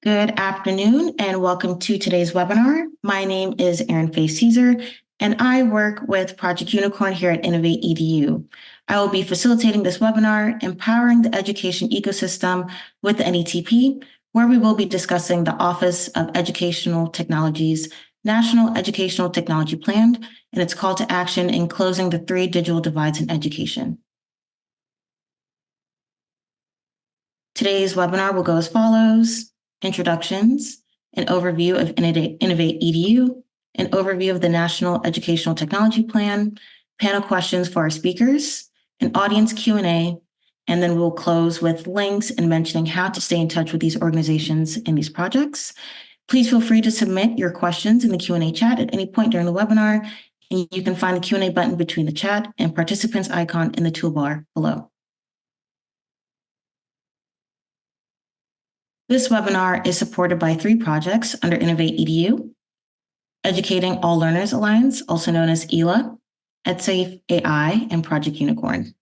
Good afternoon and welcome to today's webinar. My name is Erin Faye Caesar and I work with Project Unicorn here at InnovateEDU. I will be facilitating this webinar, Empowering the Education Ecosystem with the NETP, where we will be discussing the Office of Educational Technology's National Educational Technology Plan and its call to action in closing the 3 digital divides in education. Today's webinar will go as follows: introductions, an overview of InnovateEDU, an overview of the National Educational Technology Plan, panel questions for our speakers, an audience Q&A, and then we'll close with links and mentioning how to stay in touch with these organizations and these projects. Please feel free to submit your questions in the Q&A chat at any point during the webinar, and you can find the Q&A button between the chat and participants icon in the toolbar below. This webinar is supported by 3 projects under InnovateEDU: Educating All Learners Alliance, also known as EALA, EDSAFE AI, and Project Unicorn.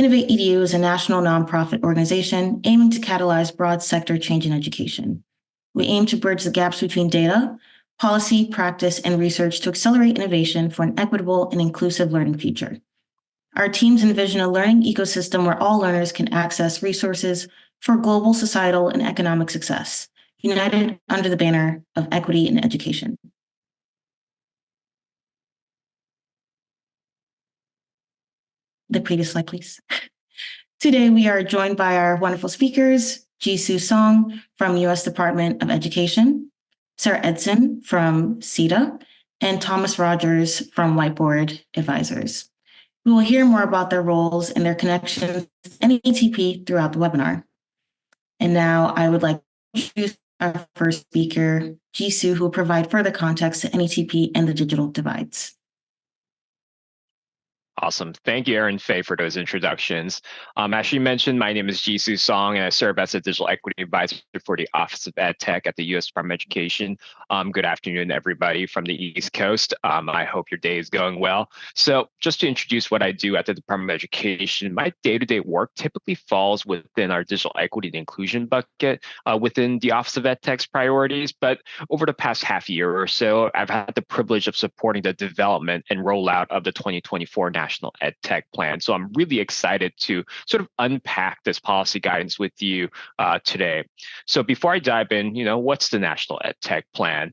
InnovateEDU is a national nonprofit organization aiming to catalyze broad sector change in education. We aim to bridge the gaps between data, policy, practice, and research to accelerate innovation for an equitable and inclusive learning future. Our teams envision a learning ecosystem where all learners can access resources for global, societal, and economic success, united under the banner of equity in education. The previous slide, please. Today, we are joined by our wonderful speakers, Jisoo Song from U.S. Department of Education, Sarah Edson from SETDA, and Thomas Rogers from Whiteboard Advisors. We will hear more about their roles and their connections with NETP throughout the webinar. And now I would like to introduce our first speaker, Jisoo, who will provide further context to NETP and the digital divides. Awesome. Thank you, Erin Faye, for those introductions. As you mentioned, my name is Jisoo Song, and I serve as a Digital Equity Advisor for the Office of Ed Tech at the U.S. Department of Education. Good afternoon, everybody from the East Coast. I hope your day is going well. So just to introduce what I do at the Department of Education, my day-to-day work typically falls within our Digital Equity and Inclusion bucket within the Office of Ed Tech's priorities. But over the past half year or so, I've had the privilege of supporting the development and rollout of the 2024 National Ed Tech Plan. So I'm really excited to sort of unpack this policy guidance with you today. So before I dive in, what's the National Ed Tech Plan?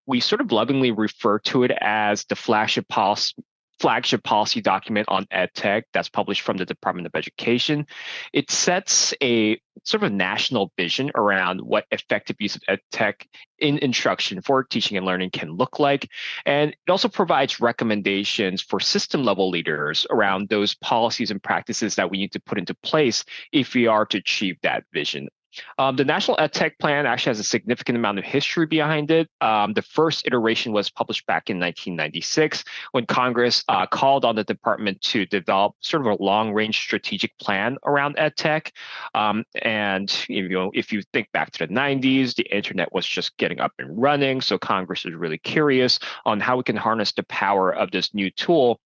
We sort of lovingly refer to it as the flagship policy document on EdTech that's published from the Department of Education. It sets a sort of a national vision around what effective use of EdTech in instruction for teaching and learning can look like. And it also provides recommendations for system level leaders around those policies and practices that we need to put into place if we are to achieve that vision. The National EdTech Plan actually has a significant amount of history behind it. The first iteration was published back in 1996 when Congress called on the department to develop sort of a long-range strategic plan around EdTech. And if you think back to the 90s, the internet was just getting up and running. So Congress is really curious on how we can harness the power of this new tool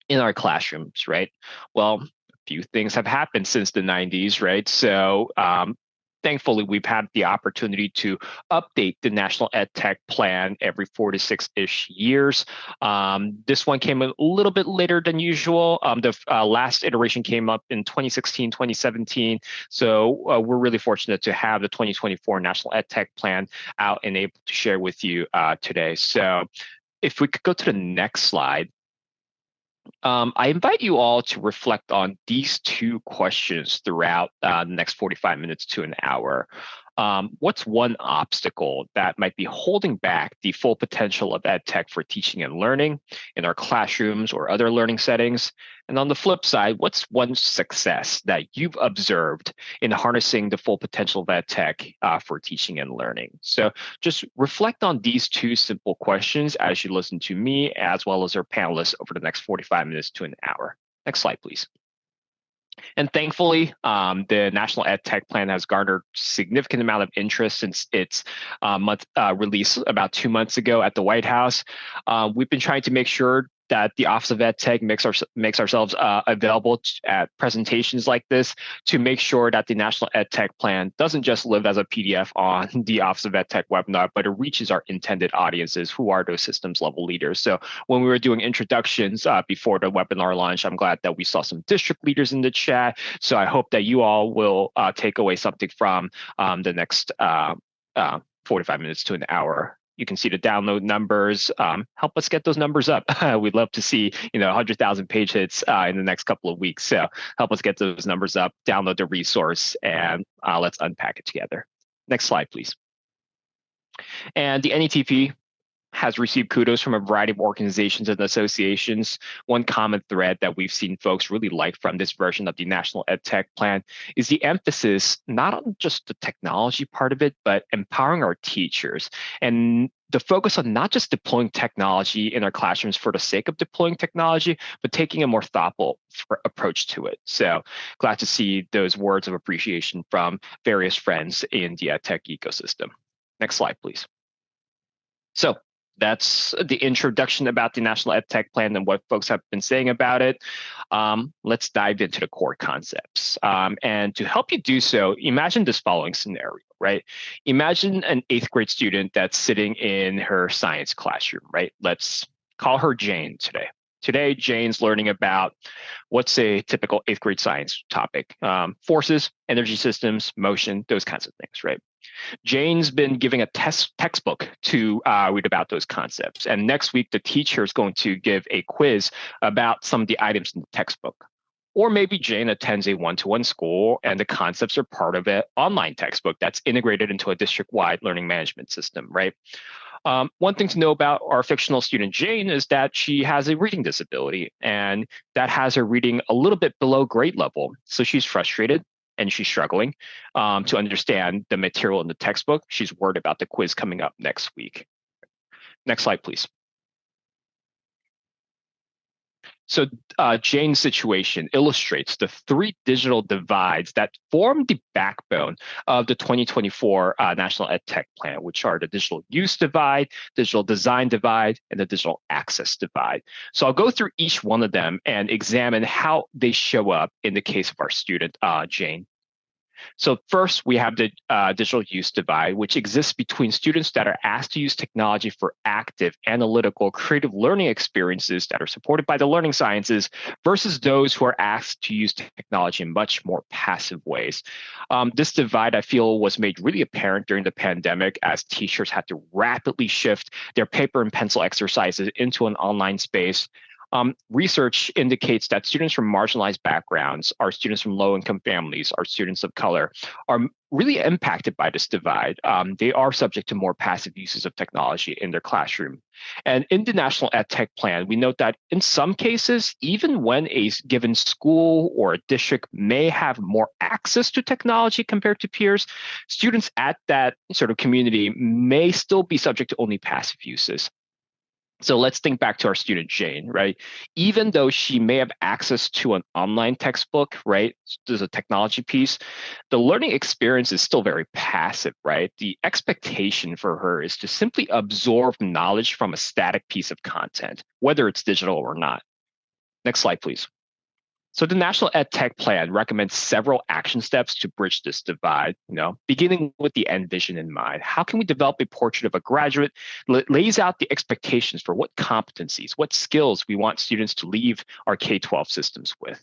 in our classrooms, right? Well, a few things have happened since the 90s, right? So thankfully, we've had the opportunity to update the National Ed Tech Plan every 4 to 6-ish years. This one came a little bit later than usual. The last iteration came up in 2016, 2017. So we're really fortunate to have the 2024 National Ed Tech Plan out and able to share with you today. So if we could go to the next slide. I invite you all to reflect on these 2 questions throughout the next 45 minutes to an hour. What's one obstacle that might be holding back the full potential of EdTech for teaching and learning in our classrooms or other learning settings? And on the flip side, what's one success that you've observed in harnessing the full potential of EdTech for teaching and learning? So just reflect on these 2 simple questions as you listen to me, as well as our panelists over the next 45 minutes to an hour. Next slide, please. And thankfully, the National Ed Tech Plan has garnered significant amount of interest since its release about 2 months ago at the White House. We've been trying to make sure that the Office of EdTech makes ourselves available at presentations like this to make sure that the National EdTech Plan doesn't just live as a PDF on the Office of EdTech webinar, but it reaches our intended audiences, who are those systems level leaders. So when we were doing introductions before the webinar launch, I'm glad that we saw some district leaders in the chat. So I hope that you all will take away something from the next 45 minutes to an hour. You can see the download numbers. Help us get those numbers up. We'd love to see 100,000 page hits in the next couple of weeks. So help us get those numbers up, download the resource, and let's unpack it together. Next slide, please. And the NETP has received kudos from a variety of organizations and associations. One common thread that we've seen folks really like from this version of the National EdTech Plan is the emphasis not on just the technology part of it, but empowering our teachers. And the focus on not just deploying technology in our classrooms for the sake of deploying technology, but taking a more thoughtful approach to it. So glad to see those words of appreciation from various friends in the EdTech ecosystem. Next slide, please. So that's the introduction about the National EdTech Plan and what folks have been saying about it. Let's dive into the core concepts. And to help you do so, imagine this following scenario, right? Imagine an 8th grade student that's sitting in her science classroom, right? Let's call her Jane today. Today, Jane's learning about what's a typical 8th grade science topic: forces, energy systems, motion, those kinds of things, right? Jane's been giving a textbook to read about those concepts. And next week, the teacher is going to give a quiz about some of the items in the textbook. Or maybe Jane attends a one-to-one school and the concepts are part of an online textbook that's integrated into a district-wide learning management system, right? One thing to know about our fictional student Jane is that she has a reading disability, and that has her reading a little bit below grade level. So she's frustrated and she's struggling to understand the material in the textbook. She's worried about the quiz coming up next week. Next slide, please. So Jane's situation illustrates the 3 digital divides that form the backbone of the 2024 National EdTech Plan, which are the digital use divide, digital design divide, and the digital access divide. So I'll go through each one of them and examine how they show up in the case of our student, Jane. So first, we have the digital use divide, which exists between students that are asked to use technology for active, analytical, creative learning experiences that are supported by the learning sciences versus those who are asked to use technology in much more passive ways. This divide, I feel, was made really apparent during the pandemic as teachers had to rapidly shift their paper and pencil exercises into an online space. Research indicates that students from marginalized backgrounds, our students from low-income families, our students of color, are really impacted by this divide. They are subject to more passive uses of technology in their classroom. And in the National EdTech Plan, we note that in some cases, even when a given school or a district may have more access to technology compared to peers, students at that sort of community may still be subject to only passive uses. So let's think back to our student Jane, right? Even though she may have access to an online textbook, right? There's a technology piece. The learning experience is still very passive, right? The expectation for her is to simply absorb knowledge from a static piece of content, whether it's digital or not. Next slide, please. So the National EdTech Plan recommends several action steps to bridge this divide, beginning with the end vision in mind. How can we develop a portrait of a graduate that lays out the expectations for what competencies, what skills we want students to leave our K-12 systems with?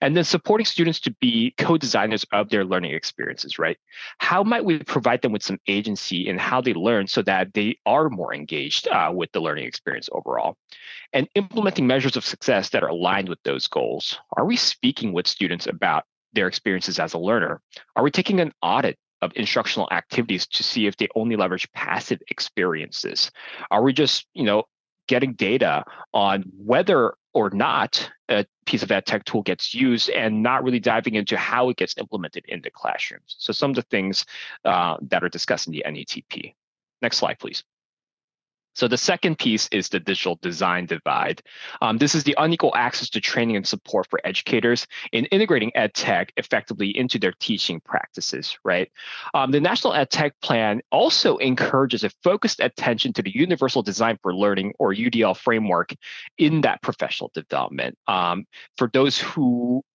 And then supporting students to be co-designers of their learning experiences, right? How might we provide them with some agency in how they learn so that they are more engaged with the learning experience overall? And implementing measures of success that are aligned with those goals. Are we speaking with students about their experiences as a learner? Are we taking an audit of instructional activities to see if they only leverage passive experiences? Are we just, getting data on whether or not a piece of ed tech tool gets used and not really diving into how it gets implemented in the classrooms? So some of the things that are discussed in the NETP. Next slide, please. So the second piece is the digital design divide. This is the unequal access to training and support for educators in integrating ed tech effectively into their teaching practices, right? The National Ed Tech Plan also encourages a focused attention to the Universal Design for Learning, or UDL framework, in that professional development. For those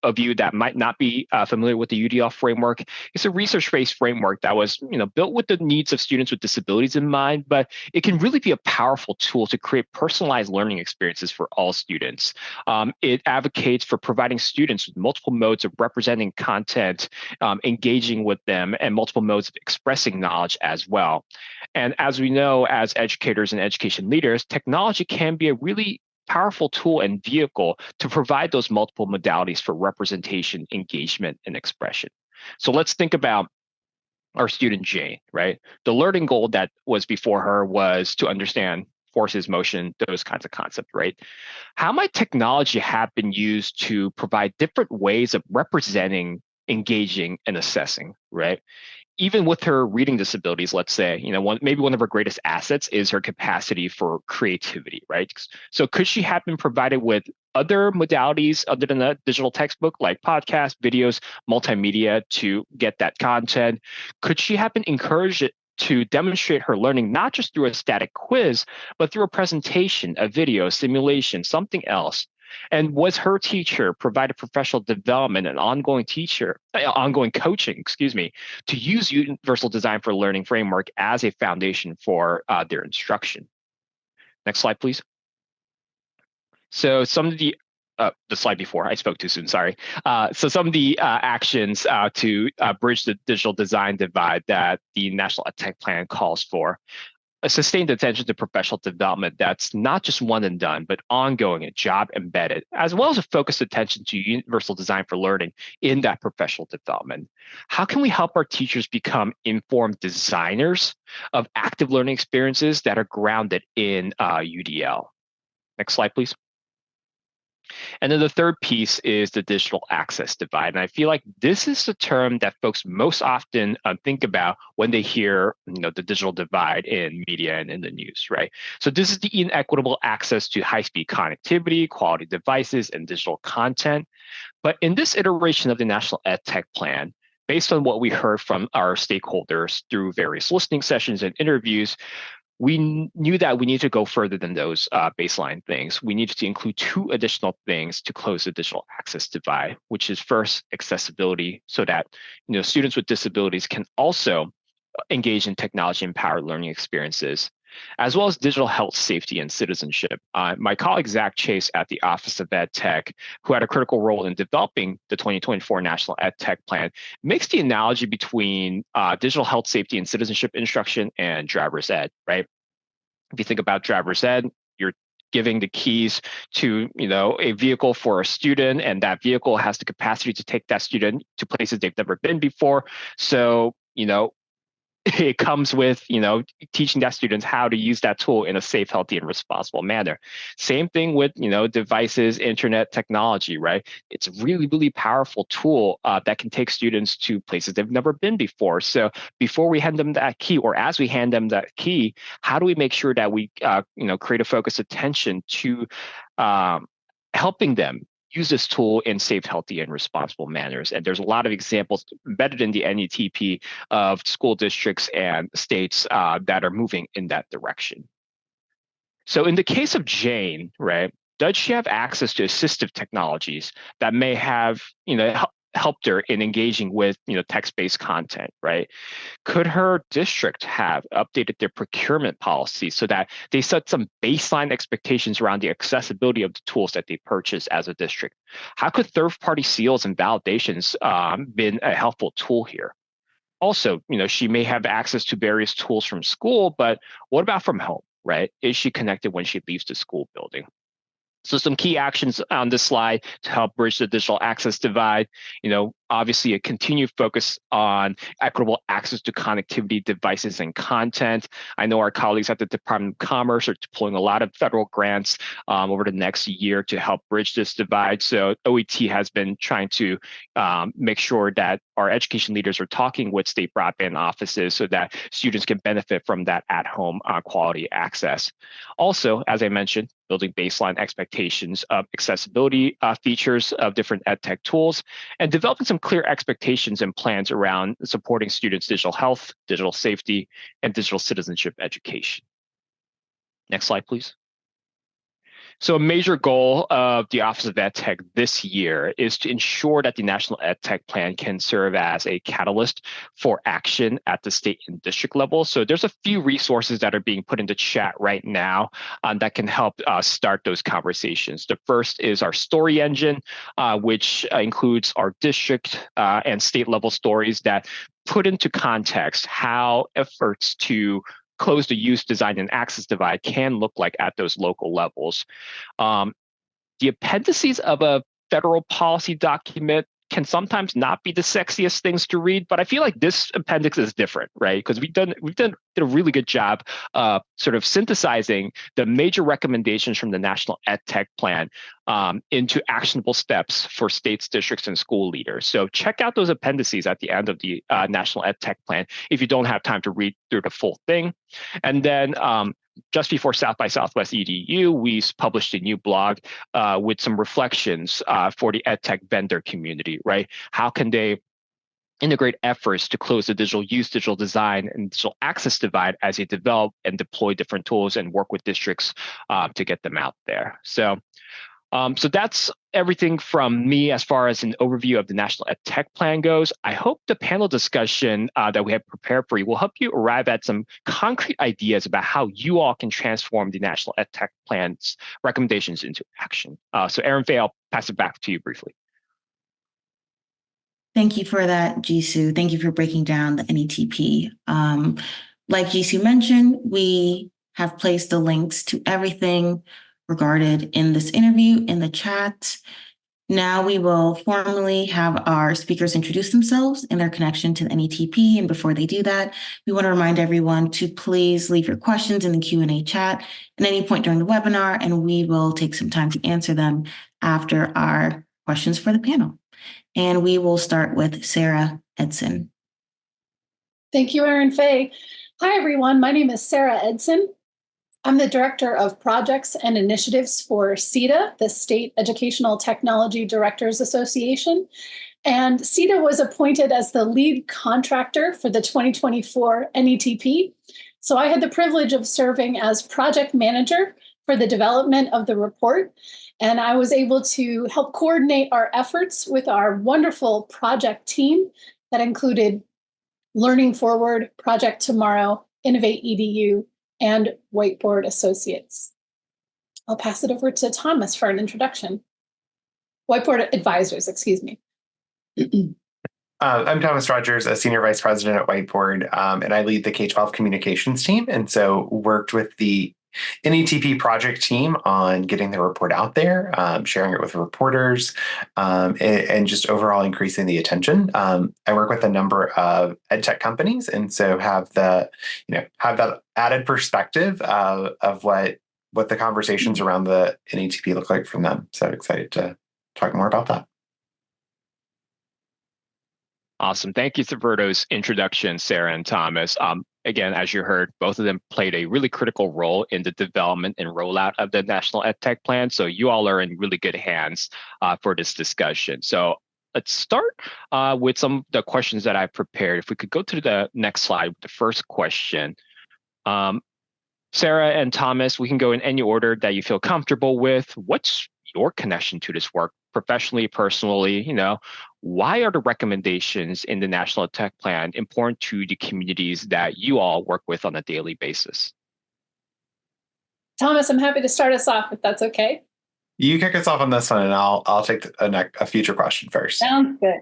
of you that might not be familiar with the UDL framework, it's a research-based framework that was built with the needs of students with disabilities in mind, but it can really be a powerful tool to create personalized learning experiences for all students. It advocates for providing students with multiple modes of representing content, engaging with them, and multiple modes of expressing knowledge as well. And as we know, as educators and education leaders, technology can be a really powerful tool and vehicle to provide those multiple modalities for representation, engagement, and expression. So let's think about our student Jane, right? The learning goal that was before her was to understand forces, motion, those kinds of concepts, right? How might technology have been used to provide different ways of representing, engaging, and assessing, right? Even with her reading disabilities, let's say, maybe one of her greatest assets is her capacity for creativity, right? So could she have been provided with other modalities other than a digital textbook, like podcasts, videos, multimedia, to get that content? Could she have been encouraged to demonstrate her learning, not just through a static quiz, but through a presentation, a video, simulation, something else? And was her teacher provided professional development and ongoing coaching, to use Universal Design for Learning framework as a foundation for their instruction? Next slide, please. So some of the slide before, I spoke too soon, sorry. So some of the actions to bridge the digital design divide that the National Ed Tech Plan calls for: a sustained attention to professional development that's not just one and done, but ongoing and job embedded, as well as a focused attention to Universal Design for Learning in that professional development. How can we help our teachers become informed designers of active learning experiences that are grounded in UDL? Next slide, please. And then the third piece is the digital access divide. And I feel like this is the term that folks most often think about when they hear the digital divide in media and in the news, right? So this is the inequitable access to high-speed connectivity, quality devices, and digital content. But in this iteration of the National Ed Tech Plan, based on what we heard from our stakeholders through various listening sessions and interviews, we knew that we need to go further than those baseline things. We needed to include two additional things to close the digital access divide, which is first, accessibility, so that students with disabilities can also engage in technology-empowered learning experiences, as well as digital health, safety, and citizenship. My colleague, Zach Chase at the Office of Ed Tech, who had a critical role in developing the 2024 National Ed Tech Plan, makes the analogy between digital health, safety, and citizenship instruction and driver's ed, right? If you think about driver's ed, you're giving the keys to a vehicle for a student, and that vehicle has the capacity to take that student to places they've never been before. So it comes with teaching that students how to use that tool in a safe, healthy, and responsible manner. Same thing with devices, internet technology, right? It's a really, really powerful tool that can take students to places they've never been before. So before we hand them that key, or as we hand them that key, how do we make sure that we create a focused attention to helping them use this tool in safe, healthy, and responsible manners? And there's a lot of examples embedded in the NETP of school districts and states that are moving in that direction. So in the case of Jane, right, does she have access to assistive technologies that may have helped her in engaging with text-based content, right? Could her district have updated their procurement policy so that they set some baseline expectations around the accessibility of the tools that they purchase as a district? How could third-party seals and validations been a helpful tool here? Also, she may have access to various tools from school, but what about from home, right? Is she connected when she leaves the school building? So some key actions on this slide to help bridge the digital access divide. obviously a continued focus on equitable access to connectivity devices and content. I know our colleagues at the Department of Commerce are deploying a lot of federal grants over the next year to help bridge this divide. So OET has been trying to make sure that our education leaders are talking with state broadband offices so that students can benefit from that at-home quality access. Also, as I mentioned, building baseline expectations of accessibility features of different EdTech tools, and developing some clear expectations and plans around supporting students' digital health, digital safety, and digital citizenship education. Next slide, please. So a major goal of the Office of EdTech this year is to ensure that the National EdTech Plan can serve as a catalyst for action at the state and district level. So there's a few resources that are being put into chat right now that can help start those conversations. The first is our story engine, which includes our district and state level stories that put into context how efforts to close the use, design, and access divide can look like at those local levels. The appendices of a federal policy document can sometimes not be the sexiest things to read, but I feel like this appendix is different, right? Because did a really good job sort of synthesizing the major recommendations from the National EdTech Plan into actionable steps for states, districts, and school leaders. So check out those appendices at the end of the National EdTech Plan if you don't have time to read through the full thing. And then just before South by Southwest EDU, we published a new blog with some reflections for the EdTech vendor community, right? How can they integrate efforts to close the digital use, digital design, and digital access divide as they develop and deploy different tools and work with districts to get them out there. So that's everything from me as far as an overview of the National EdTech Plan goes. I hope the panel discussion that we have prepared for you will help you arrive at some concrete ideas about how you all can transform the National EdTech Plan's recommendations into action. So Erin Fay, I'll pass it back to you briefly. Thank you for that, Jisoo. Thank you for breaking down the NETP. Like Jisoo mentioned, we have placed the links to everything regarded in this interview in the chat. Now we will formally have our speakers introduce themselves and their connection to the NETP. And before they do that, we want to remind everyone to please leave your questions in the Q&A chat at any point during the webinar, and we will take some time to answer them after our questions for the panel. And we will start with Sarah Edson. Thank you, Erin Fay. Hi, everyone. My name is Sarah Edson. I'm the Director of Projects and Initiatives for SETDA, the State Educational Technology Directors Association. And SETDA was appointed as the lead contractor for the 2024 NETP. So I had the privilege of serving as project manager for the development of the report. And I was able to help coordinate our efforts with our wonderful project team that included Learning Forward, Project Tomorrow, InnovateEDU, and Whiteboard Associates. I'll pass it over to Thomas for an introduction. Whiteboard Advisors, excuse me. I'm Thomas Rogers, a Senior Vice President at Whiteboard, and I lead the K-12 communications team, and so worked with the NETP project team on getting the report out there, sharing it with reporters, and just overall increasing the attention. I work with a number of edtech companies, and so have that added perspective of what the conversations around the NETP look like from them. So excited to talk more about that. Awesome. Thank you for those introductions, Sarah and Thomas. Again, as you heard, both of them played a really critical role in the development and rollout of the National EdTech Plan. So you all are in really good hands for this discussion. So let's start with some of the questions that I've prepared. If we could go to the next slide, the first question. Sarah and Thomas, we can go in any order that you feel comfortable with. What's your connection to this work, professionally, personally? Why are the recommendations in the National EdTech Plan important to the communities that you all work with on a daily basis? Thomas, I'm happy to start us off if that's okay. You kick us off on this one, and I'll take a future question first. Sounds good.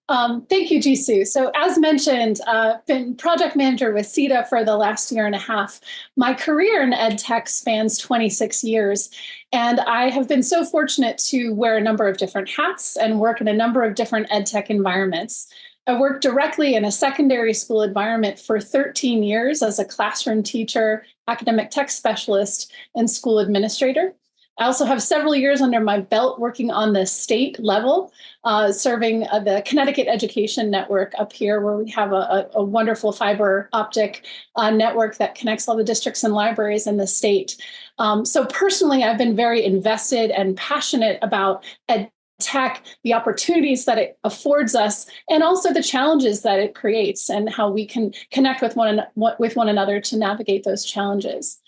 Thank you, Jisoo. So as mentioned, been project manager with SETDA for the last year and a half. My career in ed tech spans 26 years, and I have been so fortunate to wear a number of different hats and work in a number of different ed tech environments. I worked directly in a secondary school environment for 13 years as a classroom teacher, academic tech specialist, and school administrator. I also have several years under my belt working on the state level, serving the Connecticut Education Network up here, where we have a wonderful fiber optic network that connects all the districts and libraries in the state. So personally, I've been very invested and passionate about ed tech, the opportunities that it affords us, and also the challenges that it creates, and how we can connect with one another to navigate those challenges.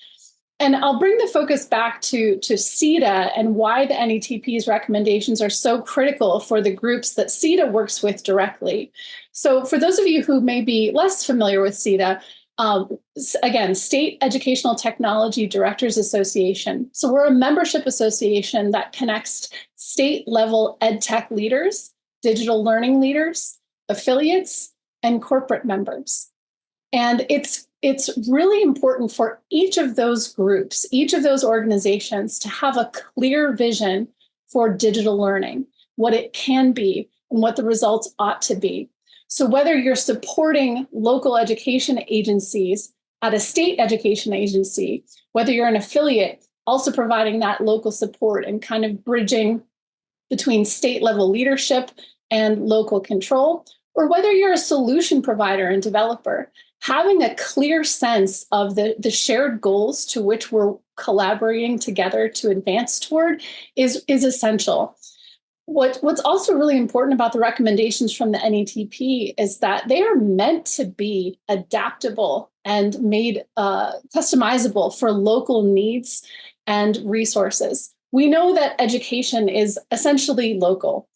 And I'll bring the focus back to SETDA and why the NETP's recommendations are so critical for the groups that SETDA works with directly. So for those of you who may be less familiar with SETDA, again, State Educational Technology Directors Association. So we're a membership association that connects state-level ed tech leaders, digital learning leaders, affiliates, and corporate members. And it's really important for each of those groups, each of those organizations, to have a clear vision for digital learning, what it can be, and what the results ought to be. So whether you're supporting local education agencies at a state education agency, whether you're an affiliate, also providing that local support and kind of bridging between state level leadership and local control, or whether you're a solution provider and developer, having a clear sense of the shared goals to which we're collaborating together to advance toward is essential. What's also really important about the recommendations from the NETP is that they are meant to be adaptable and made customizable for local needs and resources. We know that education is essentially local.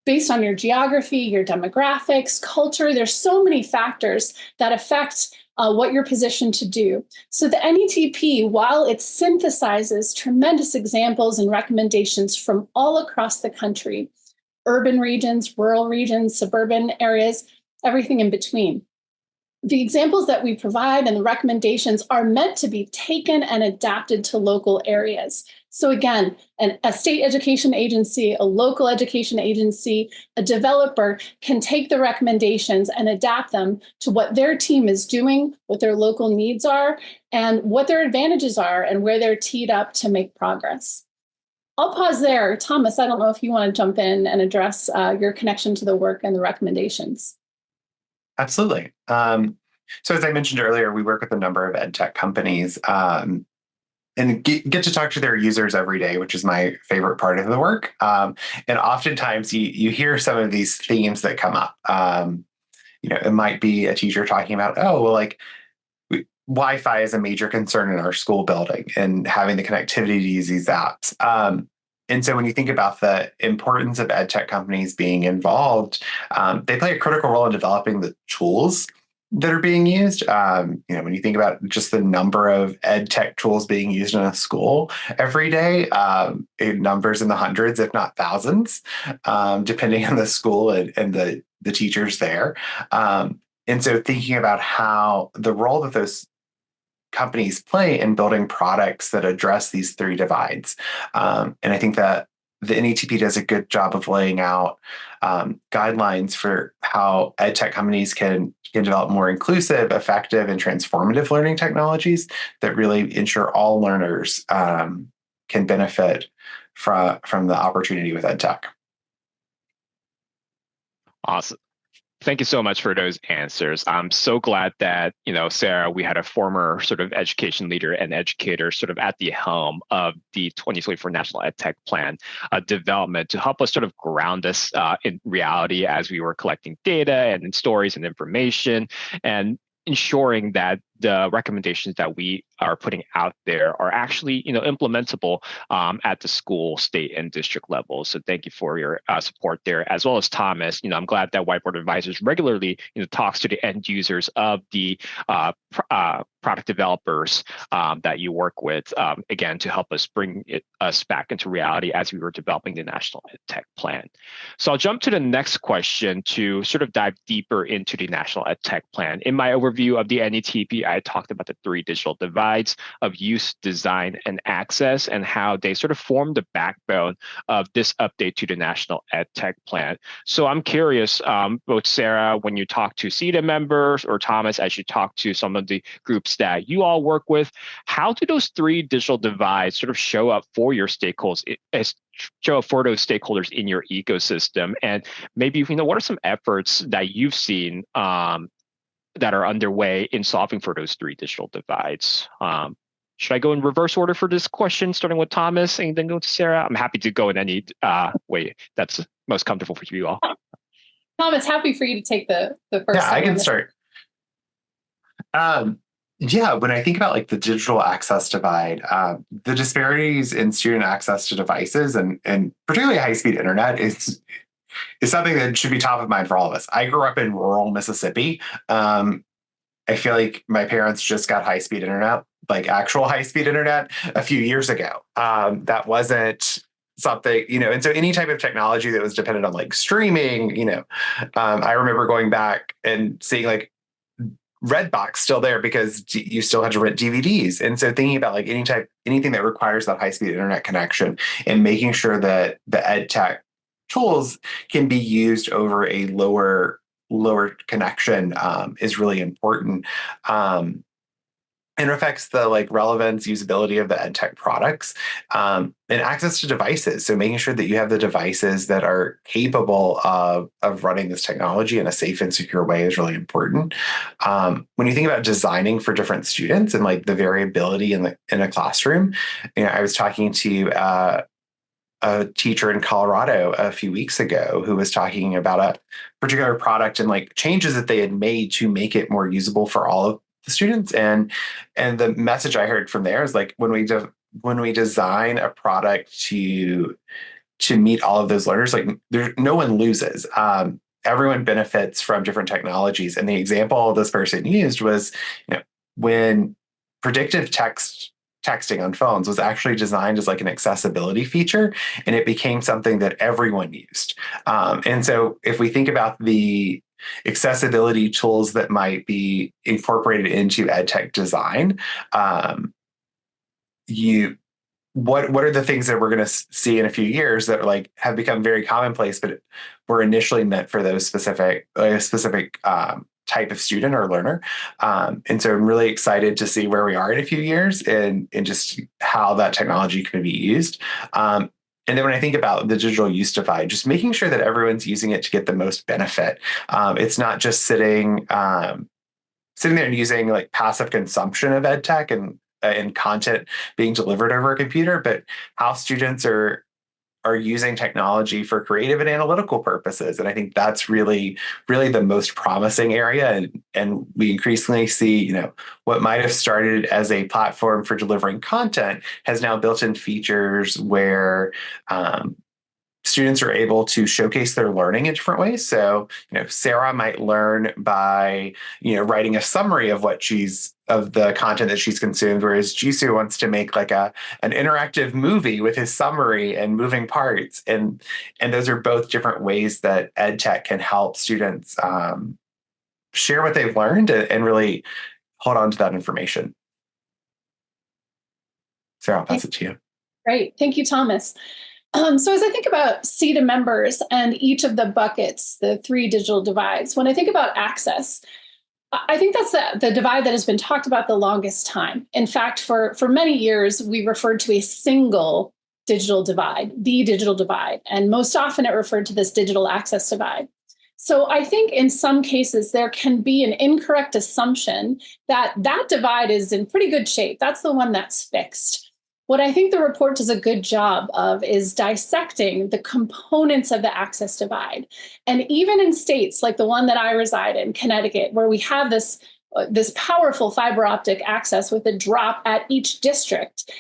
Based on your geography, your demographics, culture, there's so many factors that affect what you're positioned to do. So the NETP, while it synthesizes tremendous examples and recommendations from all across the country, urban regions, rural regions, suburban areas, everything in between, the examples that we provide and the recommendations are meant to be taken and adapted to local areas. So again, a state education agency, a local education agency, a developer can take the recommendations and adapt them to what their team is doing, what their local needs are, and what their advantages are, and where they're teed up to make progress. I'll pause there. Thomas, I don't know if you want to jump in and address your connection to the work and the recommendations. Absolutely. So as I mentioned earlier, we work with a number of ed tech companies and get to talk to their users every day, which is my favorite part of the work. And oftentimes you hear some of these themes that come up. It might be a teacher talking about, Wi-Fi is a major concern in our school building and having the connectivity to use these apps. And so when you think about the importance of ed tech companies being involved, they play a critical role in developing the tools that are being used. When you think about just the number of ed tech tools being used in a school every day, numbers in the hundreds, if not thousands, depending on the school and the teachers there. And so thinking about how the role that those companies play in building products that address these three divides. And I think that the NETP does a good job of laying out guidelines for how ed tech companies can develop more inclusive, effective, and transformative learning technologies that really ensure all learners can benefit from the opportunity with ed tech. Awesome. Thank you so much for those answers. I'm so glad that, Sarah, we had a former sort of education leader and educator sort of at the helm of the 2024 National EdTech Plan development to help us sort of ground us in reality as we were collecting data and stories and information and ensuring that the recommendations that we are putting out there are actually, implementable at the school, state, and district level. So thank you for your support there, as well as Thomas. I'm glad that Whiteboard Advisors regularly, talks to the end users of the product developers that you work with, again, to help us bring us back into reality as we were developing the National EdTech Plan. So I'll jump to the next question to sort of dive deeper into the National EdTech Plan. In my overview of the NETP, I talked about the 3 digital divides of use, design, and access, and how they sort of form the backbone of this update to the National EdTech Plan. So I'm curious, both Sarah, when you talk to SETDA members, or Thomas, as you talk to some of the groups that you all work with, how do those 3 digital divides sort of show up for your stakeholders, for those stakeholders in your ecosystem? And maybe, what are some efforts that you've seen that are underway in solving for those 3 digital divides? Should I go in reverse order for this question, starting with Thomas and then go to Sarah? I'm happy to go in any way that's most comfortable for you all. Thomas, happy for you to take the first. Yeah, I can start. Yeah, when I think about like the digital access divide, the disparities in student access to devices and particularly high-speed internet is something that should be top of mind for all of us. I grew up in rural Mississippi. I feel like my parents just got high-speed internet, like actual high-speed internet, a few years ago. That wasn't something, and so any type of technology that was dependent on like streaming, I remember going back and seeing like Redbox still there because you still had to rent DVDs. And so thinking about like anything that requires that high-speed internet connection and making sure that the ed tech tools can be used over a lower connection is really important. And affects the like relevance, usability of the ed tech products, and access to devices. So making sure that you have the devices that are capable of running this technology in a safe and secure way is really important. When you think about designing for different students and like the variability in a classroom, I was talking to a teacher in Colorado a few weeks ago who was talking about a particular product and like changes that they had made to make it more usable for all of the students. And the message I heard from there is like when we design a product to meet all of those learners, like no one loses. Everyone benefits from different technologies. And the example this person used was, when predictive texting on phones was actually designed as like an accessibility feature, and it became something that everyone used. And so if we think about the accessibility tools that might be incorporated into edtech design, what are the things that we're going to see in a few years that like have become very commonplace, but were initially meant for those specific type of student or learner. And so I'm really excited to see where we are in a few years and just how that technology can be used. And then when I think about the digital use divide, just making sure that everyone's using it to get the most benefit. It's not just sitting there and using like passive consumption of ed tech and content being delivered over a computer, but how students are using technology for creative and analytical purposes. And I think that's really, really the most promising area. And we increasingly see, what might have started as a platform for delivering content has now built in features where students are able to showcase their learning in different ways. So, Sarah might learn by, writing a summary of of the content that she's consumed, whereas Jisoo wants to make like an interactive movie with his summary and moving parts. And those are both different ways that ed tech can help students share what they've learned and really hold on to that information. Sarah, I'll pass it to you. Great. Thank you, Thomas. So as I think about SETDA members and each of the buckets, the 3 digital divides, when I think about access, I think that's the divide that has been talked about the longest time. In fact, for many years, we referred to a single digital divide, the digital divide, and most often it referred to this digital access divide. So I think in some cases, there can be an incorrect assumption that divide is in pretty good shape. That's the one that's fixed. What I think the report does a good job of is dissecting the components of the access divide. And even in states like the one that I reside in, Connecticut, where we have this this powerful fiber optic access with a drop at each district,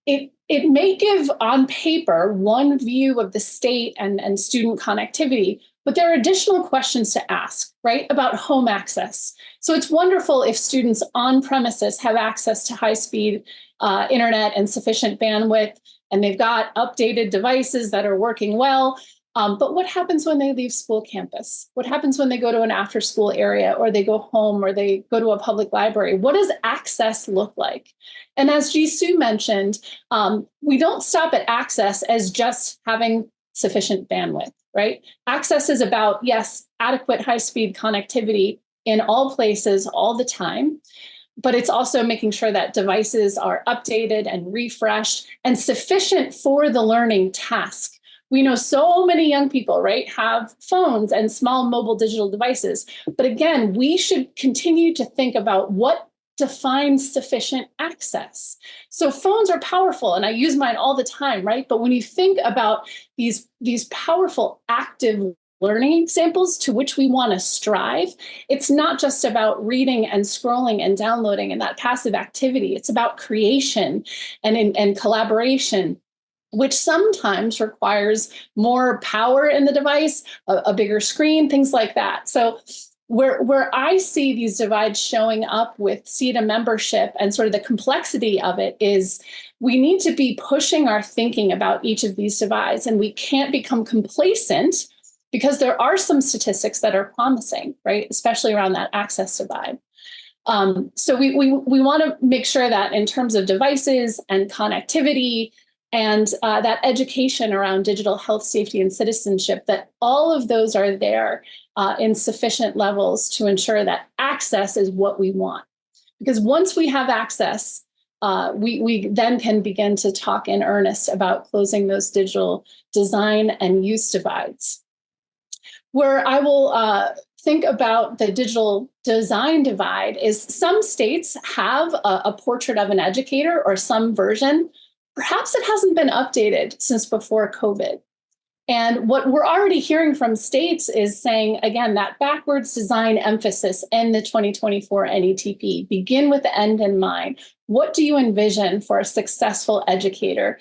it may give on paper one view of the state and student connectivity, but there are additional questions to ask, right, about home access. So it's wonderful if students on premises have access to high-speed internet and sufficient bandwidth, and they've got updated devices that are working well. But what happens when they leave school campus? What happens when they go to an after-school area, or they go home, or they go to a public library? What does access look like? And as Jisoo mentioned, we don't stop at access as just having sufficient bandwidth, right? Access is about, yes, adequate high-speed connectivity in all places all the time, but it's also making sure that devices are updated and refreshed and sufficient for the learning task. We know so many young people, right, have phones and small mobile digital devices. But again, we should continue to think about what defines sufficient access. So phones are powerful, and I use mine all the time, right? But when you think about these powerful active learning examples to which we want to strive, it's not just about reading and scrolling and downloading and that passive activity. It's about creation and collaboration, which sometimes requires more power in the device, a bigger screen, things like that. So where I see these divides showing up with SETDA membership and sort of the complexity of it is we need to be pushing our thinking about each of these divides, and we can't become complacent because there are some statistics that are promising, right? Especially around that access divide. So we want to make sure that in terms of devices and connectivity, and that education around digital health, safety, and citizenship, that all of those are there in sufficient levels to ensure that access is what we want. Because once we have access, we then can begin to talk in earnest about closing those digital design and use divides. Where I will think about the digital design divide is some states have a portrait of an educator or some version. Perhaps it hasn't been updated since before COVID. And what we're already hearing from states is saying, again, that backwards design emphasis in the 2024 NETP, begin with the end in mind. What do you envision for a successful educator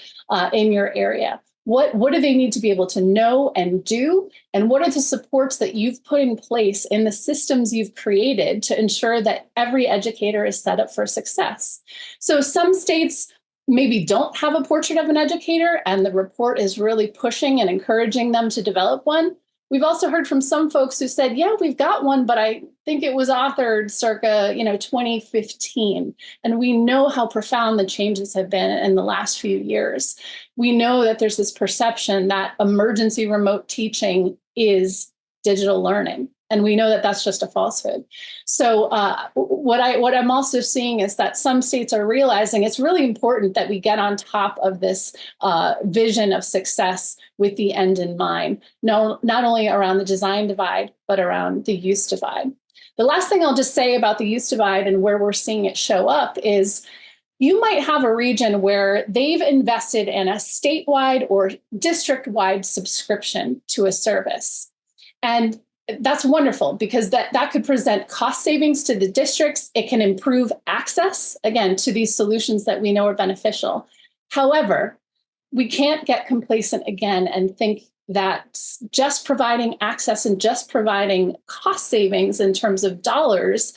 in your area? What do they need to be able to know and do? And what are the supports that you've put in place in the systems you've created to ensure that every educator is set up for success? So some states maybe don't have a portrait of an educator, and the report is really pushing and encouraging them to develop one. We've also heard from some folks who said, yeah, we've got one, but I think it was authored circa 2015. And we know how profound the changes have been in the last few years. We know that there's this perception that emergency remote teaching is digital learning. And we know that that's just a falsehood. So what I'm also seeing is that some states are realizing it's really important that we get on top of this vision of success with the end in mind, not only around the design divide, but around the use divide. The last thing I'll just say about the use divide and where we're seeing it show up is you might have a region where they've invested in a statewide or district-wide subscription to a service. And that's wonderful because that could present cost savings to the districts. It can improve access, again, to these solutions that we know are beneficial. However, we can't get complacent again and think that just providing access and just providing cost savings in terms of dollars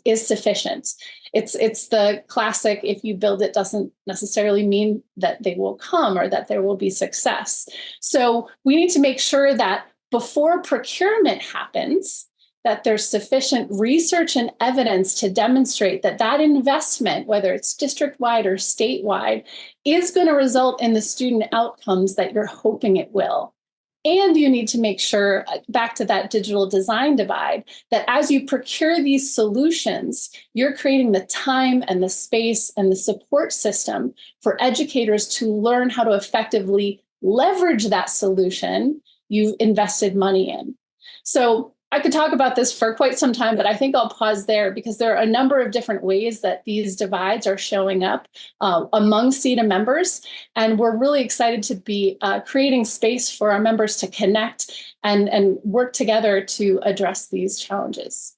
is sufficient. It's the classic, if you build it doesn't necessarily mean that they will come or that there will be success. So we need to make sure that before procurement happens, that there's sufficient research and evidence to demonstrate that that investment, whether it's district-wide or statewide, is going to result in the student outcomes that you're hoping it will. And you need to make sure, back to that digital design divide, that as you procure these solutions, you're creating the time and the space and the support system for educators to learn how to effectively leverage that solution you've invested money in. So I could talk about this for quite some time, but I think I'll pause there because there are a number of different ways that these divides are showing up among SETDA members. And we're really excited to be creating space for our members to connect and work together to address these challenges.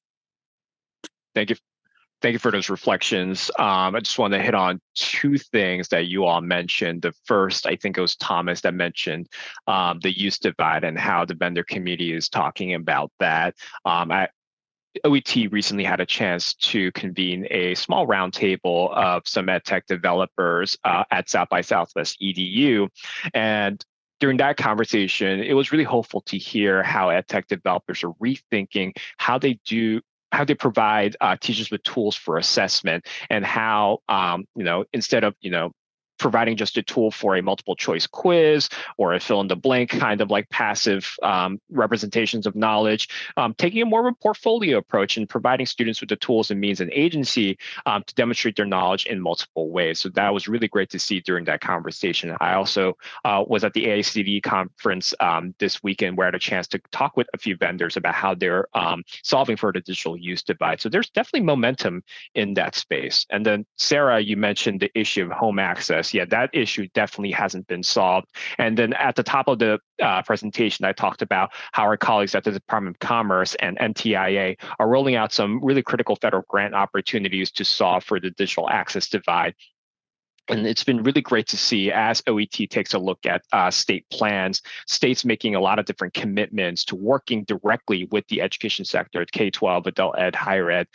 Thank you. Thank you for those reflections. I just want to hit on two things that you all mentioned. The first, I think it was Thomas that mentioned the use divide and how the vendor community is talking about that. OET recently had a chance to convene a small roundtable of some EdTech developers at South by Southwest EDU. And during that conversation, it was really hopeful to hear how EdTech developers are rethinking how they provide teachers with tools for assessment, and how instead of providing just a tool for a multiple choice quiz or a fill in the blank kind of like passive representations of knowledge, taking a more of a portfolio approach and providing students with the tools and means and agency to demonstrate their knowledge in multiple ways. So that was really great to see during that conversation. I also was at the AICD conference this weekend, where I had a chance to talk with a few vendors about how they're solving for the digital use divide. So there's definitely momentum in that space. And then Sarah, you mentioned the issue of home access. Yeah, that issue definitely hasn't been solved. And then at the top of the presentation, I talked about how our colleagues at the Department of Commerce and NTIA are rolling out some really critical federal grant opportunities to solve for the digital access divide. And it's been really great to see, as OET takes a look at state plans, states making a lot of different commitments to working directly with the education sector, K-12, adult ed, higher ed,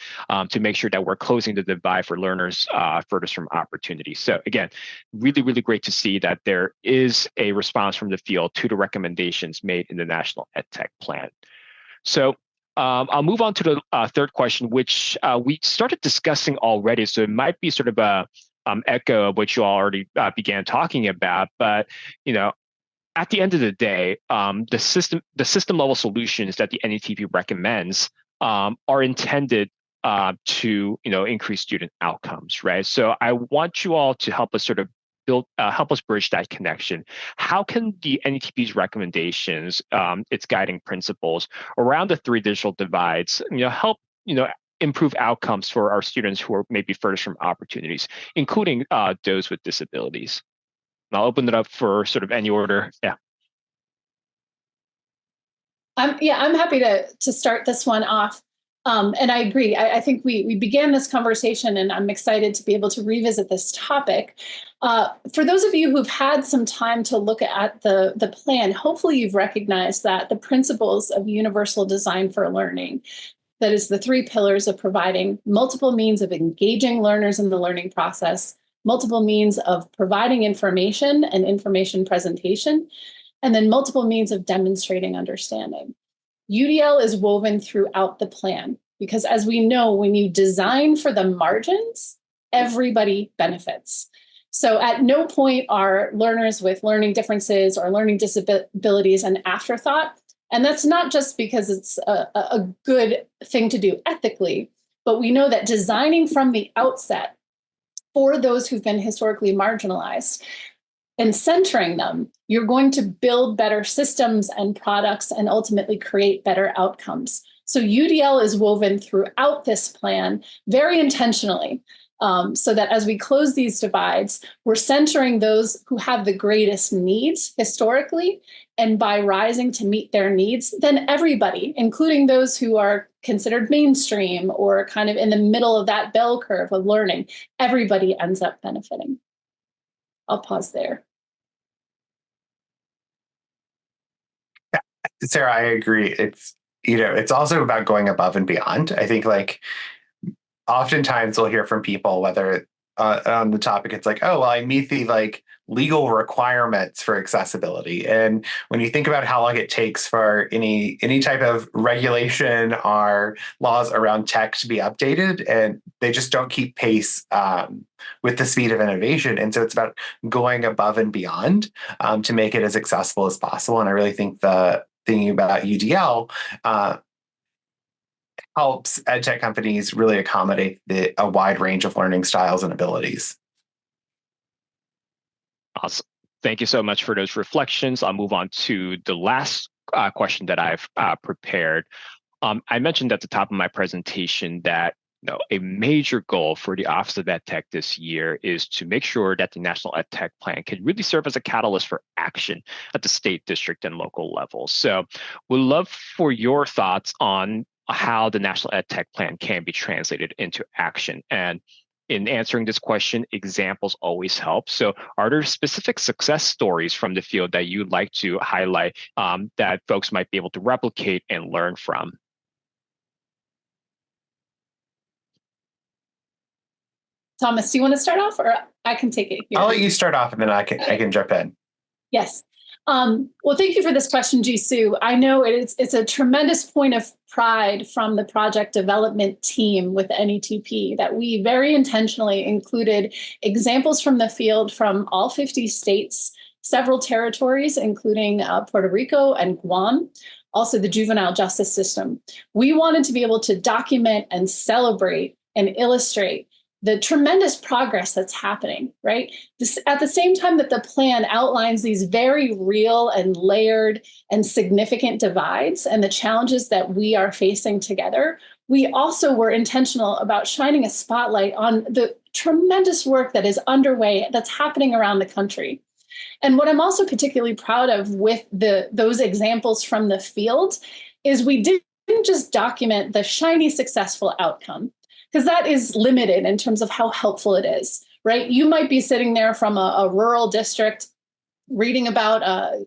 to make sure that we're closing the divide for learners furthest from opportunity. So again, really, really great to see that there is a response from the field to the recommendations made in the National EdTech Plan. So I'll move on to the third question, which we started discussing already. So it might be sort of a echo of what you all already began talking about, but at the end of the day, the system level solutions that the NETP recommends are intended to increase student outcomes, right? So I want you all to help us sort of help us bridge that connection. How can the NETP's recommendations, its guiding principles around the three digital divides, help improve outcomes for our students who are maybe furthest from opportunities, including those with disabilities? And I'll open it up for sort of any order. Yeah. I'm happy to start this one off. And I agree. I think we began this conversation, and I'm excited to be able to revisit this topic. For those of you who've had some time to look at the plan, hopefully you've recognized that the principles of universal design for learning, that is the three pillars of providing multiple means of engaging learners in the learning process, multiple means of providing information and information presentation, and then multiple means of demonstrating understanding. UDL is woven throughout the plan because, as we know, when you design for the margins, everybody benefits. So at no point are learners with learning differences or learning disabilities an afterthought. And that's not just because it's a good thing to do ethically, but we know that designing from the outset for those who've been historically marginalized and centering them, you're going to build better systems and products and ultimately create better outcomes. So UDL is woven throughout this plan very intentionally, so that as we close these divides, we're centering those who have the greatest needs historically, and by rising to meet their needs, then everybody, including those who are considered mainstream or kind of in the middle of that bell curve of learning, everybody ends up benefiting. I'll pause there. Sarah, I agree. It's also about going above and beyond. I think oftentimes we'll hear from people, whether on the topic, it's like, oh, well, I meet the legal requirements for accessibility. And when you think about how long it takes for any type of regulation or laws around tech to be updated, and they just don't keep pace with the speed of innovation. And so it's about going above and beyond to make it as accessible as possible. And I really think the thinking about UDL helps edtech companies really accommodate a wide range of learning styles and abilities. Awesome. Thank you so much for those reflections. I'll move on to the last question that I've prepared. I mentioned at the top of my presentation that a major goal for the Office of EdTech this year is to make sure that the National EdTech Plan can really serve as a catalyst for action at the state, district, and local levels. So we'd love for your thoughts on how the National Ed Tech Plan can be translated into action. And in answering this question, examples always help. So are there specific success stories from the field that you'd like to highlight that folks might be able to replicate and learn from? Thomas, do you want to start off, or I can take it here? I'll let you start off, and then I can jump in. Yes. Well, thank you for this question, Jisoo. I know it's a tremendous point of pride from the project development team with NETP that we very intentionally included examples from the field from all 50 states, several territories, including Puerto Rico and Guam, also the juvenile justice system. We wanted to be able to document and celebrate and illustrate the tremendous progress that's happening, right? At the same time that the plan outlines these very real and layered and significant divides and the challenges that we are facing together, we also were intentional about shining a spotlight on the tremendous work that is underway that's happening around the country. And what I'm also particularly proud of with those examples from the field is we didn't just document the shiny, successful outcome, because that is limited in terms of how helpful it is, right? You might be sitting there from a rural district reading about a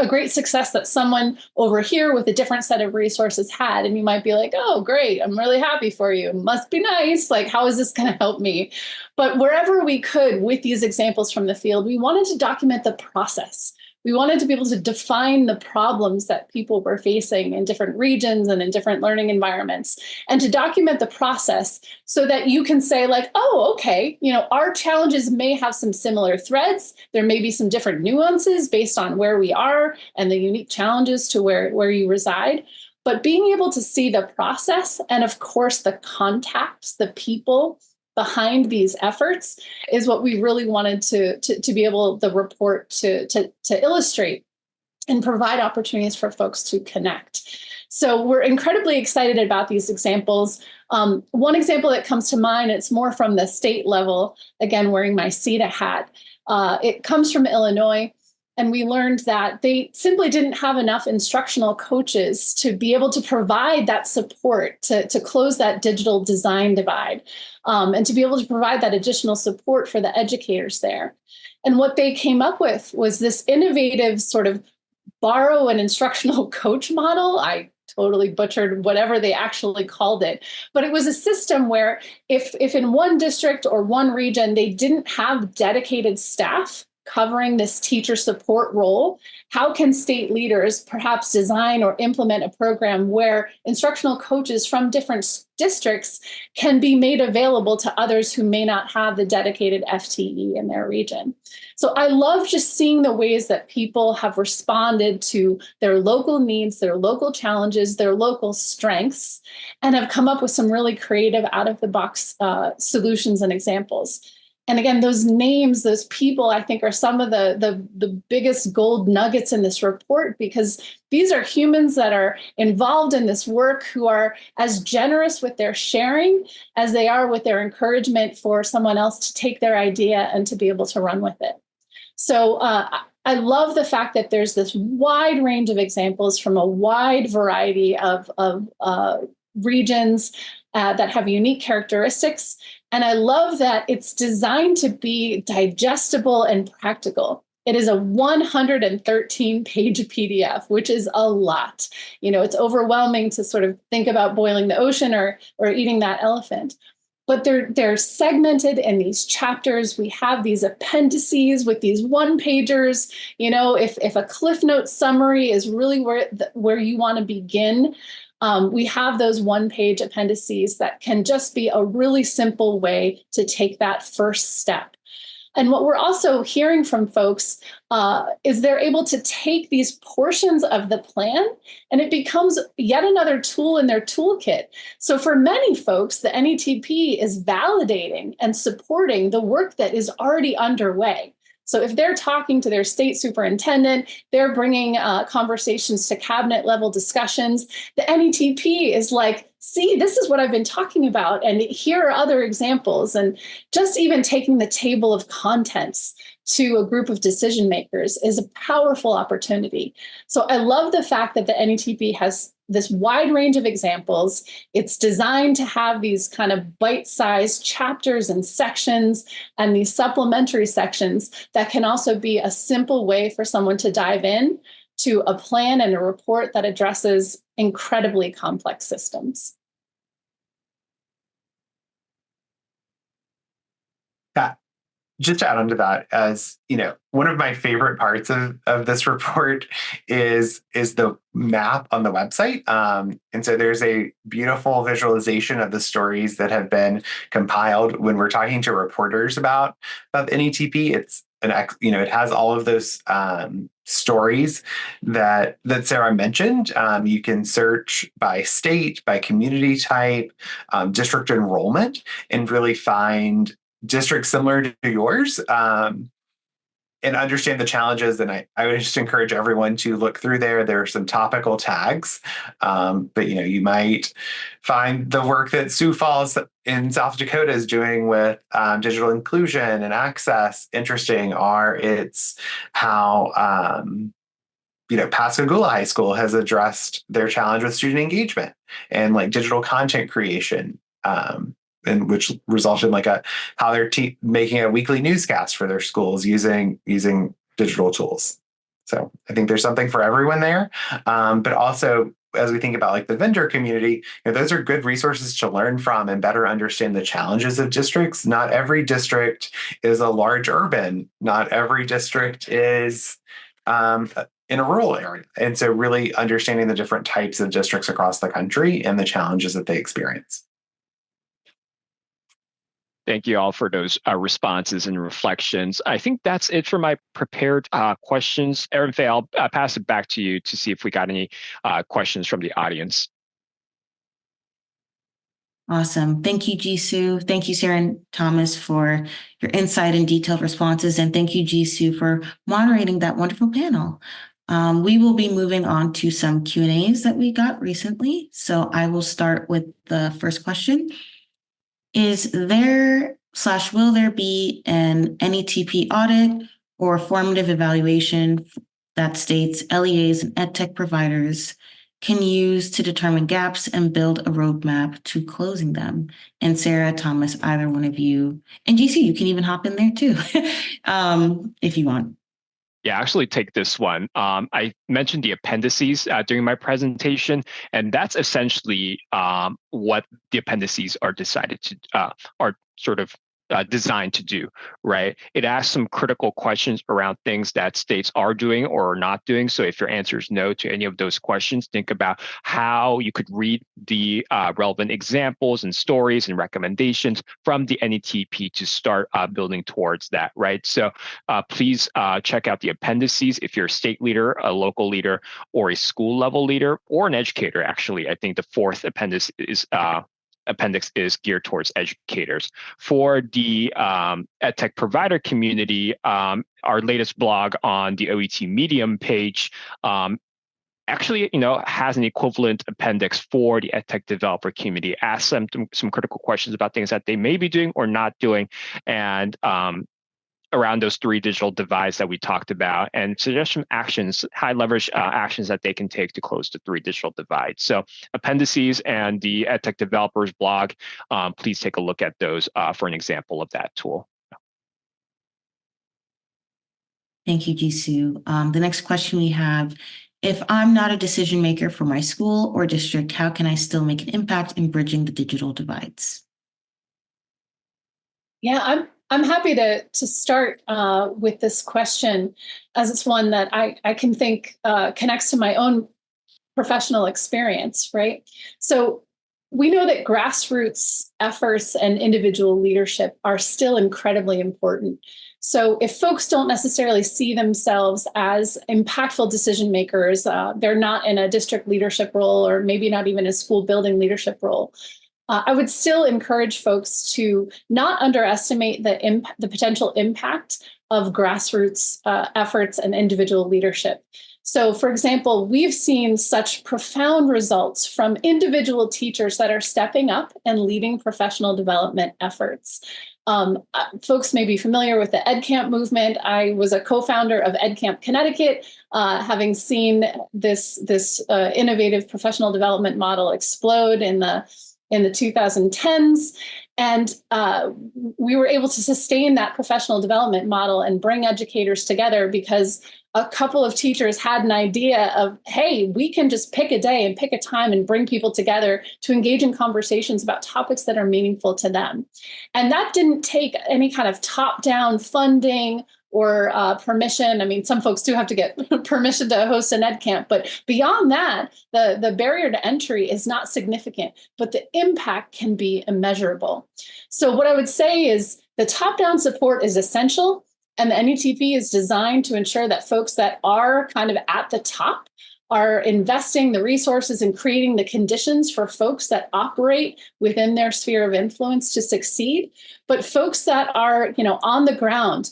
great success that someone over here with a different set of resources had. And you might be like, oh, great, I'm really happy for you. It must be nice. Like, how is this going to help me? But wherever we could with these examples from the field, we wanted to document the process. We wanted to be able to define the problems that people were facing in different regions and in different learning environments, and to document the process so that you can say like, oh, okay, our challenges may have some similar threads. There may be some different nuances based on where we are and the unique challenges to where you reside. But being able to see the process and, of course, the contacts, the people behind these efforts is what we really wanted to be able, the report to illustrate and provide opportunities for folks to connect. So we're incredibly excited about these examples. One example that comes to mind, it's more from the state level, again, wearing my SETDA hat. It comes from Illinois. And we learned that they simply didn't have enough instructional coaches to be able to provide that support to close that digital design divide, and to be able to provide that additional support for the educators there. And what they came up with was this innovative sort of borrow an instructional coach model. I totally butchered whatever they actually called it. But it was a system where if in one district or one region, they didn't have dedicated staff covering this teacher support role, how can state leaders perhaps design or implement a program where instructional coaches from different districts can be made available to others who may not have the dedicated FTE in their region? So I love just seeing the ways that people have responded to their local needs, their local challenges, their local strengths, and have come up with some really creative out-of-the-box solutions and examples. And again, those names, those people, I think are some of the biggest gold nuggets in this report, because these are humans that are involved in this work who are as generous with their sharing as they are with their encouragement for someone else to take their idea and to be able to run with it. So I love the fact that there's this wide range of examples from a wide variety of regions that have unique characteristics. And I love that it's designed to be digestible and practical. It is a 113-page PDF, which is a lot. It's overwhelming to sort of think about boiling the ocean or eating that elephant. But they're segmented in these chapters. We have these appendices with these one-pagers. If a Cliff Note summary is really where you want to begin, we have those one-page appendices that can just be a really simple way to take that first step. And what we're also hearing from folks is they're able to take these portions of the plan and it becomes yet another tool in their toolkit. So for many folks, the NETP is validating and supporting the work that is already underway. So if they're talking to their state superintendent, they're bringing conversations to cabinet level discussions, the NETP is like see, this is what I've been talking about, and here are other examples. And just even taking the table of contents to a group of decision makers is a powerful opportunity. So I love the fact that the NETP has this wide range of examples. It's designed to have these kind of bite-sized chapters and sections and these supplementary sections that can also be a simple way for someone to dive in to a plan and a report that addresses incredibly complex systems. Yeah. Just to add on to that, as you know, one of my favorite parts of this report is the map on the website. And so there's a beautiful visualization of the stories that have been compiled when we're talking to reporters about NETP. It's it has all of those stories that Sarah mentioned. You can search by state, by community type, district enrollment, and really find districts similar to yours, and understand the challenges. And I would just encourage everyone to look through there. There are some topical tags, but you might find the work that Sioux Falls in South Dakota is doing with digital inclusion and access interesting, or it's how Pascagoula High School has addressed their challenge with student engagement and like digital content creation. And which resulted in how they're making a weekly newscast for their schools using digital tools. So I think there's something for everyone there. But also, as we think about the vendor community, those are good resources to learn from and better understand the challenges of districts. Not every district is a large urban. Not every district is in a rural area. And so really understanding the different types of districts across the country and the challenges that they experience. Thank you all for those responses and reflections. I think that's it for my prepared questions. Erin Fay, I'll pass it back to you to see if we got any questions from the audience. Awesome. Thank you, Jisoo. Thank you, Sarah and Thomas, for your insight and detailed responses. And thank you, Jisoo, for moderating that wonderful panel. We will be moving on to some Q&As that we got recently. So I will start with the first question. Is there/will there be an NETP audit or formative evaluation that states LEAs and EdTech providers can use to determine gaps and build a roadmap to closing them? And Sarah, Thomas, either one of you, and GC, you can even hop in there too, if you want. Yeah, actually take this one. I mentioned the appendices during my presentation, and that's essentially what the appendices are are sort of designed to do, right? It asks some critical questions around things that states are doing or are not doing. So if your answer is no to any of those questions, think about how you could read the relevant examples and stories and recommendations from the NETP to start building towards that, right? So please check out the appendices if you're a state leader, a local leader, or a school level leader, or an educator, actually. I think the fourth appendix is geared towards educators. For the EdTech provider community, our latest blog on the OET Medium page actually, has an equivalent appendix for the EdTech developer community. Asks them some critical questions about things that they may be doing or not doing, and around those 3 digital divides that we talked about, and suggest some actions, high leverage actions that they can take to close the 3 digital divides. So appendices and the EdTech developers blog, please take a look at those for an example of that tool. Thank you, Jisoo. The next question we have, if I'm not a decision maker for my school or district, how can I still make an impact in bridging the digital divides? Yeah, I'm happy to start with this question, as it's one that I can think connects to my own professional experience, right? So we know that grassroots efforts and individual leadership are still incredibly important. So if folks don't necessarily see themselves as impactful decision makers, they're not in a district leadership role or maybe not even a school building leadership role, I would still encourage folks to not underestimate the potential impact of grassroots efforts and individual leadership. So, for example, we've seen such profound results from individual teachers that are stepping up and leading professional development efforts. Folks may be familiar with the EdCamp movement. I was a co-founder of EdCamp Connecticut, having seen this innovative professional development model explode in the 2010s. And we were able to sustain that professional development model and bring educators together because a couple of teachers had an idea of, hey, we can just pick a day and pick a time and bring people together to engage in conversations about topics that are meaningful to them. And that didn't take any kind of top-down funding or permission. I mean, some folks do have to get permission to host an EdCamp, but beyond that, the barrier to entry is not significant, but the impact can be immeasurable. So what I would say is the top-down support is essential, and the NETP is designed to ensure that folks that are kind of at the top are investing the resources and creating the conditions for folks that operate within their sphere of influence to succeed. But folks that are, on the ground,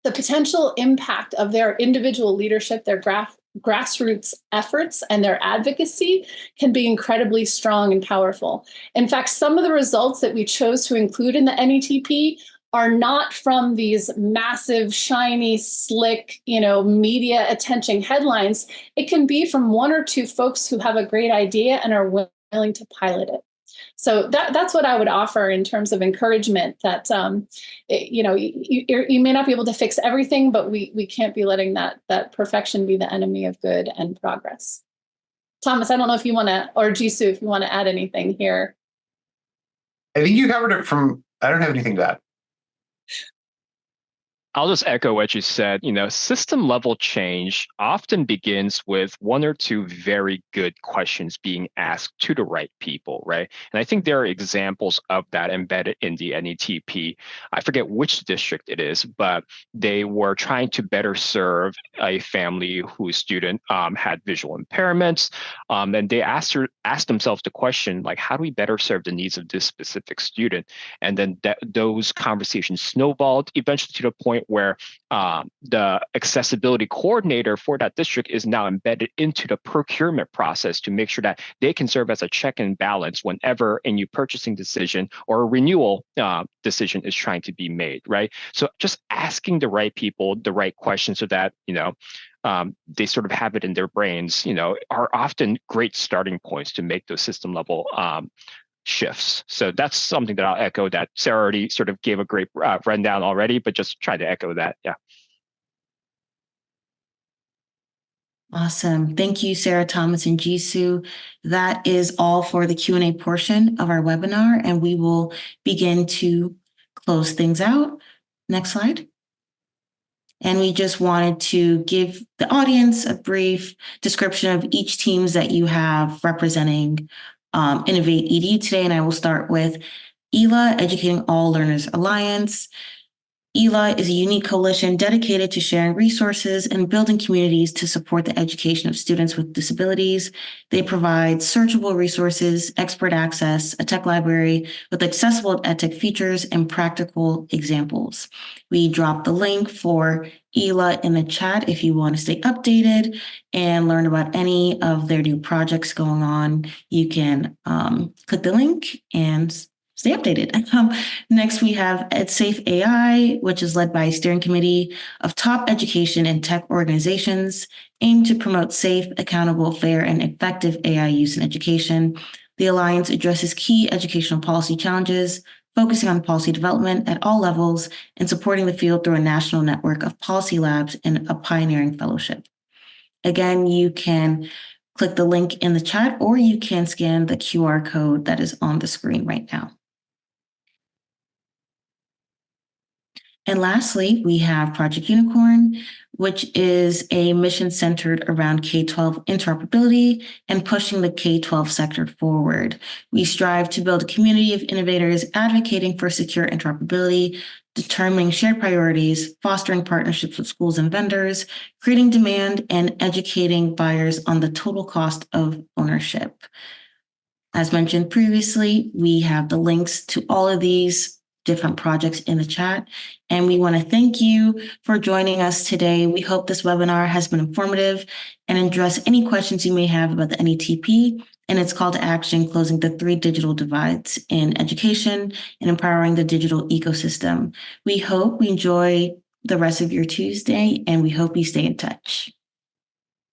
the potential impact of their individual leadership, their grassroots efforts, and their advocacy can be incredibly strong and powerful. In fact, some of the results that we chose to include in the NETP are not from these massive, shiny, slick, media attention headlines. It can be from one or two folks who have a great idea and are willing to pilot it. So that's what I would offer in terms of encouragement that, you may not be able to fix everything, but we can't be letting that perfection be the enemy of good and progress. Thomas, I don't know if you want to, or Jisoo, if you want to add anything here. I think you covered it I don't have anything to add. I'll just echo what you said. System level change often begins with one or two very good questions being asked to the right people, right? And I think there are examples of that embedded in the NETP. I forget which district it is, but they were trying to better serve a family whose student had visual impairments. And they asked themselves the question, like, how do we better serve the needs of this specific student? And then those conversations snowballed eventually to the point where the accessibility coordinator for that district is now embedded into the procurement process to make sure that they can serve as a check and balance whenever a new purchasing decision or a renewal decision is trying to be made, right? So just asking the right people the right questions so that, they sort of have it in their brains, are often great starting points to make those system level shifts. So that's something that I'll echo that Sarah already sort of gave a great rundown already, but just try to echo that. Yeah. Awesome. Thank you, Sarah, Thomas, and Jisoo. That is all for the Q&A portion of our webinar, and we will begin to close things out. Next slide. And we just wanted to give the audience a brief description of each teams that you have representing InnovateEDU today. And I will start with EALA, Educating All Learners Alliance. EALA is a unique coalition dedicated to sharing resources and building communities to support the education of students with disabilities. They provide searchable resources, expert access, a tech library with accessible edtech features and practical examples. We dropped the link for EALA in the chat if you want to stay updated and learn about any of their new projects going on. You can click the link and stay updated. Next, we have EDSAFE AI, which is led by a steering committee of top education and tech organizations aimed to promote safe, accountable, fair, and effective AI use in education. The Alliance addresses key educational policy challenges, focusing on policy development at all levels and supporting the field through a national network of policy labs and a pioneering fellowship. Again, you can click the link in the chat, or you can scan the QR code that is on the screen right now. And lastly, we have Project Unicorn, which is a mission centered around K-12 interoperability and pushing the K-12 sector forward. We strive to build a community of innovators advocating for secure interoperability, determining shared priorities, fostering partnerships with schools and vendors, creating demand, and educating buyers on the total cost of ownership. As mentioned previously, we have the links to all of these different projects in the chat, and we want to thank you for joining us today. We hope this webinar has been informative and address any questions you may have about the NETP and its call to action, closing the 3 digital divides in education and empowering the digital ecosystem. We hope we enjoy the rest of your Tuesday, and we hope you stay in touch.